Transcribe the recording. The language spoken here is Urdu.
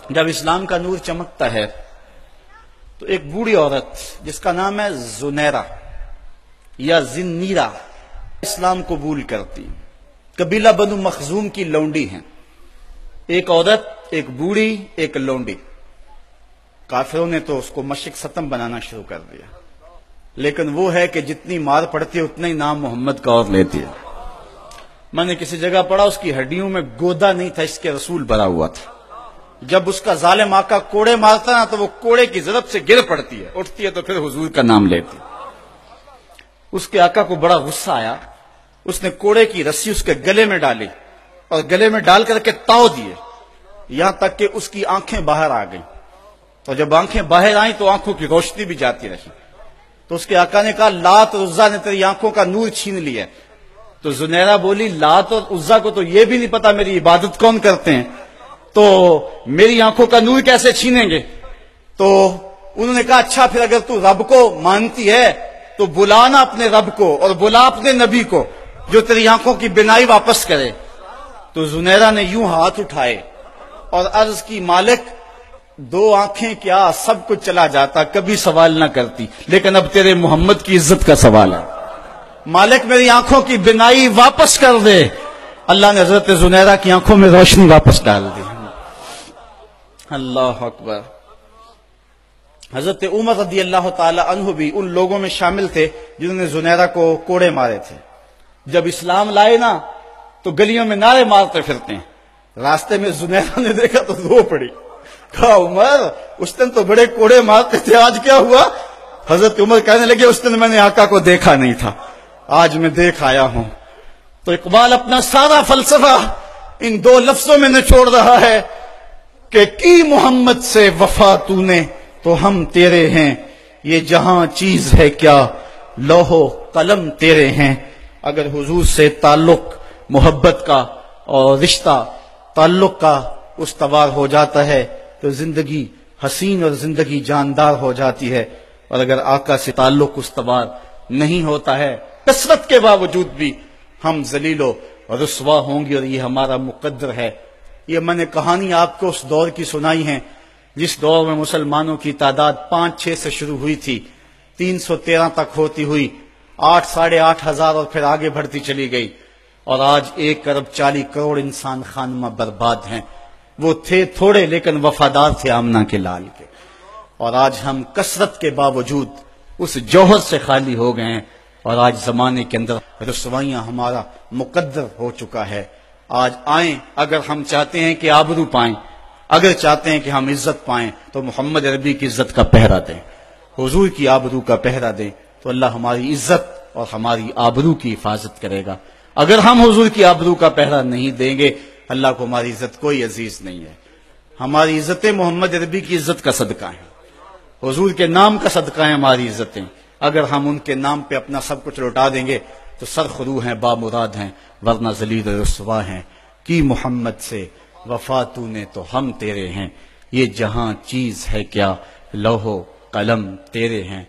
جب اسلام کا نور چمکتا ہے تو ایک بوڑھی عورت جس کا نام ہے زنیرہ یا زنیرہ اسلام قبول کرتی، قبیلہ بنو مخزوم کی لونڈی ہیں، ایک عورت، ایک بوڑھی، ایک لونڈی۔ کافروں نے تو اس کو مشرق ستم بنانا شروع کر دیا، لیکن وہ ہے کہ جتنی مار پڑتی ہے اتنا ہی نام محمد کا اور لیتی ہے۔ میں نے کسی جگہ پڑھا اس کی ہڈیوں میں گودا نہیں تھا، اس کے رسول بھرا ہوا تھا۔ جب اس کا ظالم آقا کوڑے مارتا نا تو وہ کوڑے کی ضرب سے گر پڑتی ہے، اٹھتی ہے تو پھر حضور کا نام لیتی ہے۔ اس کے آقا کو بڑا غصہ آیا، اس نے کوڑے کی رسی اس کے گلے میں ڈالی اور گلے میں ڈال کر کے تاؤ دیے، یہاں تک کہ اس کی آنکھیں باہر آ گئیں۔ اور جب آنکھیں باہر آئیں تو آنکھوں کی روشنی بھی جاتی رہی۔ تو اس کے آقا نے کہا لات اور عزا نے تیری آنکھوں کا نور چھین لیا۔ تو زنیرہ بولی لات اور عزا کو تو یہ بھی نہیں پتا میری عبادت کون کرتے ہیں، تو میری آنکھوں کا نور کیسے چھینیں گے؟ تو انہوں نے کہا اچھا پھر اگر تو رب کو مانتی ہے تو بلانا اپنے رب کو اور بلا اپنے نبی کو جو تیری آنکھوں کی بینائی واپس کرے۔ تو زنیرہ نے یوں ہاتھ اٹھائے اور عرض کی مالک دو آنکھیں کیا سب کچھ چلا جاتا، کبھی سوال نہ کرتی، لیکن اب تیرے محمد کی عزت کا سوال ہے، مالک میری آنکھوں کی بینائی واپس کر دے۔ اللہ نے حضرت زنیرہ کی آنکھوں میں روشنی واپس ڈال دی۔ اللہ اکبر۔ حضرت عمر رضی اللہ تعالی عنہ بھی ان لوگوں میں شامل تھے جنہوں نے زنیرہ کو کوڑے مارے تھے۔ جب اسلام لائے نا تو گلیوں میں نعرے مارتے پھرتے ہیں۔ راستے میں زنیرہ نے دیکھا تو رو پڑی، کہا عمر اس دن تو بڑے کوڑے مارتے تھے، آج کیا ہوا؟ حضرت عمر کہنے لگے اس دن میں نے آقا کو دیکھا نہیں تھا، آج میں دیکھ آیا ہوں۔ تو اقبال اپنا سارا فلسفہ ان دو لفظوں میں نچوڑ رہا ہے کہ کی محمد سے وفا تو نے تو ہم تیرے ہیں، یہ جہاں چیز ہے کیا لوح و قلم تیرے ہیں۔ اگر حضور سے تعلق محبت کا اور رشتہ تعلق کا استوار ہو جاتا ہے تو زندگی حسین اور زندگی جاندار ہو جاتی ہے، اور اگر آقا سے تعلق استوار نہیں ہوتا ہے کثرت کے باوجود بھی ہم ذلیل و رسوا ہوں گے، اور یہ ہمارا مقدر ہے۔ یہ میں نے کہانی آپ کو اس دور کی سنائی ہے جس دور میں مسلمانوں کی تعداد 5-6 سے شروع ہوئی تھی، 313 تک ہوتی ہوئی 8 ساڑھے 8 ہزار اور پھر آگے بڑھتی چلی گئی، اور آج 1 ارب 40 کروڑ انسان خانمہ برباد ہیں۔ وہ تھے تھوڑے لیکن وفادار تھے آمنہ کے لال کے، اور آج ہم کثرت کے باوجود اس جوہر سے خالی ہو گئے ہیں، اور آج زمانے کے اندر رسوائیاں ہمارا مقدر ہو چکا ہے۔ آج آئیں، اگر ہم چاہتے ہیں کہ آبرو پائیں، اگر چاہتے ہیں کہ ہم عزت پائیں تو محمد عربی کی عزت کا پہرا دیں، حضور کی آبرو کا پہرا دیں، تو اللہ ہماری عزت اور ہماری آبرو کی حفاظت کرے گا۔ اگر ہم حضور کی آبرو کا پہرا نہیں دیں گے اللہ کو ہماری عزت کوئی عزیز نہیں ہے۔ ہماری عزتیں محمد عربی کی عزت کا صدقہ ہیں، حضور کے نام کا صدقہ ہیں ہماری عزتیں۔ اگر ہم ان کے نام پہ اپنا سب کچھ لوٹا دیں گے تو سرخرو ہیں، بامراد ہیں، ورنہ ذلیل و رسوا ہیں۔ کی محمد سے وفا تو نے تو ہم تیرے ہیں، یہ جہاں چیز ہے کیا لوح و قلم تیرے ہیں۔